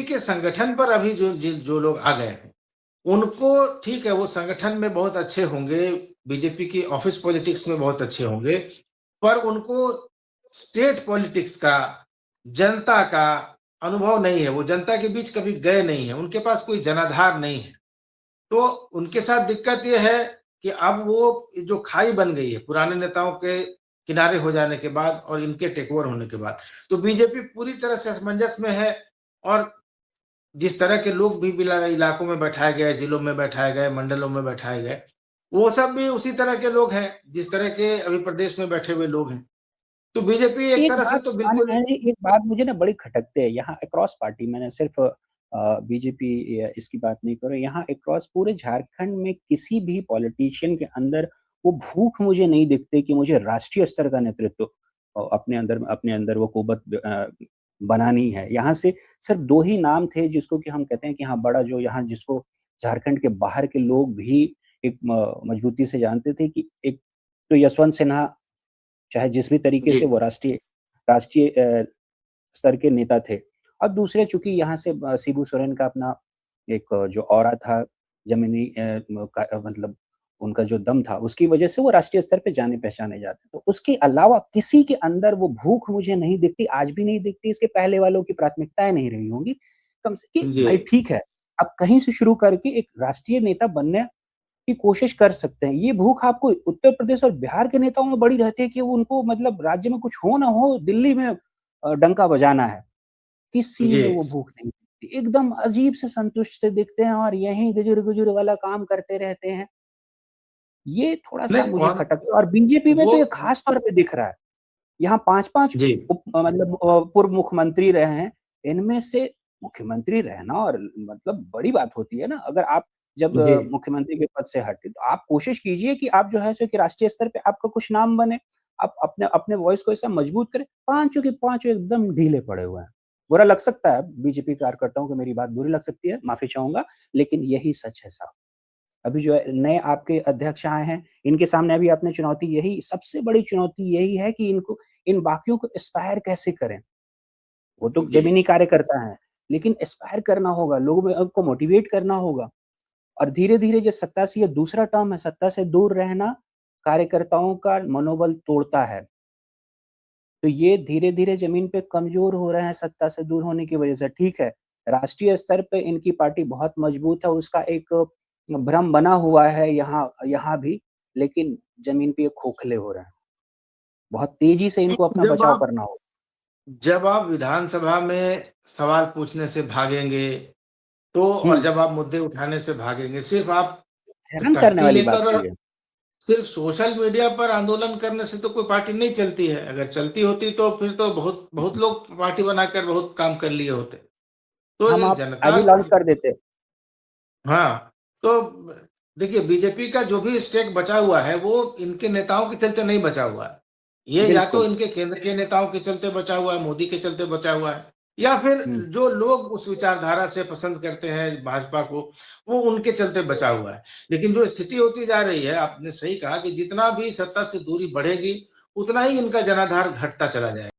के संगठन पर अभी जो लोग आ गए हैं, उनको ठीक है, वो संगठन में बहुत अच्छे होंगे, बीजेपी की ऑफिस पॉलिटिक्स में बहुत अच्छे होंगे, पर उनको स्टेट पॉलिटिक्स का, जनता का अनुभव नहीं है। वो जनता के बीच कभी गए नहीं है, उनके पास कोई जनाधार नहीं है। तो उनके साथ दिक्कत ये है कि अब वो जो खाई बन गई है पुराने नेताओं के किनारे हो जाने के बाद और इनके टेक ओवर होने के बाद, तो बीजेपी पूरी तरह से असमंजस में है। और जिस तरह के लोग भी इलाकों में बैठाए गए, जिलों में बैठाए गए, मंडलों में बैठाए गए, वो सब भी उसी तरह के लोग हैं जिस तरह के अभी प्रदेश में बैठे हुए लोग हैं। तो बीजेपी एक एक तरह से बात तो मान बिल्कुल। जी, एक बात मुझे ना बड़ी खटकते है यहाँ अक्रॉस पार्टी, मैंने सिर्फ बीजेपी इसकी बात नहीं कर रहा, यहाँ अक्रॉस पूरे झारखंड में किसी भी पॉलिटिशियन के अंदर वो भूख मुझे नहीं दिखती कि मुझे राष्ट्रीय स्तर का नेतृत्व अपने अंदर वो कुवत बनानी है। यहाँ से सिर्फ दो ही नाम थे जिसको कि हम कहते हैं कि हाँ बड़ा, जो यहाँ जिसको झारखंड के बाहर के लोग भी एक मजबूती से जानते थे कि एक तो यशवंत सिन्हा, चाहे जिस भी तरीके जी से वो राष्ट्रीय राष्ट्रीय स्तर के नेता थे। अब दूसरे चूँकि यहाँ से शिबू सोरेन का अपना एक जो ऑरा था, ज़मीनी मतलब उनका जो दम था, उसकी वजह से वो राष्ट्रीय स्तर पे जाने-पहचाने जाते। तो उसके अलावा किसी के अंदर वो भूख मुझे नहीं दिखती, आज भी नहीं दिखती, इसके पहले वालों की प्राथमिकताएँ नहीं रही होंगी। कम से कि जी भाई ठीक है, आप कहीं से शुरू करके एक राष्ट्रीय नेता बनने की कोशिश कर सकते हैं। ये भूख आपको उत्तर प्रदेश और बिहार के नेताओं में बड़ी रहती है कि वो उनको मतलब राज्य में कुछ हो ना हो, दिल्ली में डंका बजाना है। किसी जी में वो भूख नहीं दिखती। एकदम अजीब से संतुष्ट से दिखते हैं और यहीं गुजुर-गुजुर वाला काम करते रहते हैं। ये थोड़ा-सा नहीं मुझे खटकता है और बीजेपी में वो तो ये खास तौर पे दिख रहा है। यहाँ 5-5 जी मतलब पूर्व मुख्यमंत्री रहे हैं। इनमें से मुख्यमंत्री रहना और मतलब बड़ी बात होती है ना, अगर आप जब जी मुख्यमंत्री के पद से हटे, तो आप कोशिश कीजिए कि आप जो है सो कि राष्ट्रीय स्तर पे आपका कुछ नाम बने। आप अपने अपने वॉइस को ऐसा मजबूत करें। पाँचों के पाँचों एकदम ढीले पड़े हुए हैं। बुरा लग सकता है बीजेपी कार्यकर्ताओं को, मेरी बात बुरी लग सकती है, माफ़ी चाहूँगा, लेकिन यही सच है साहब। अभी जो है नए आपके अध्यक्ष आए हैं, इनके सामने अभी आपने चुनौती, यही सबसे बड़ी चुनौती यही है कि इनको इन बाकियों को इंस्पायर कैसे करें? वो तो जी ज़मीनी कार्यकर्ता हैं, लेकिन इंस्पायर करना होगा, लोगों में को मोटिवेट करना होगा और धीरे-धीरे जो सत्ता से ये दूसरा टर्म है, सत्ता से दूर रहना कार्यकर्ताओं का मनोबल तोड़ता है। तो ये धीरे-धीरे ज़मीन पे कमज़ोर हो रहे हैं सत्ता से दूर होने की वज़ह से। ठीक है, राष्ट्रीय स्तर पे इनकी पार्टी बहुत मज़बूत है, उसका एक भ्रम बना हुआ है यहाँ यहाँ भी, लेकिन ज़मीन पे ये खोखले हो रहे हैं। बहुत तेज़ी से इनको अपना जब बचाव आप करना होगा। जब आप विधानसभा में सवाल पूछने से भागेंगे, तो हुँ, और जब आप मुद्दे उठाने से भागेंगे, सिर्फ आप हैरान करने तख्ती वाली बात लेकर है और ये। सिर्फ सोशल मीडिया पर आंदोलन करने से तो कोई पार्टी नहीं चलती है। अगर चलती होती तो फिर तो बहुत बहुत लोग पार्टी बनाकर बहुत काम कर लिए होते। तो हम ये आप जनता अभी लॉन्च कर देते। हाँ, तो देखिए बीजेपी का जो भी स्टेक बचा हुआ है वो इनके नेताओं के चलते नहीं बचा हुआ है। ये या तो बिल्कुल। इनके केंद्र के नेताओं के चलते बचा हुआ है, मोदी के चलते बचा हुआ है, या फिर हुँ, जो लोग उस विचारधारा से पसंद करते हैं भाजपा को, वो उनके चलते बचा हुआ है। लेकिन जो स्थिति होती जा रही है, आपने सही कहा कि जितना भी सत्ता से दूरी बढ़ेगी, उतना ही इनका जनाधार घटता चला जाएगा।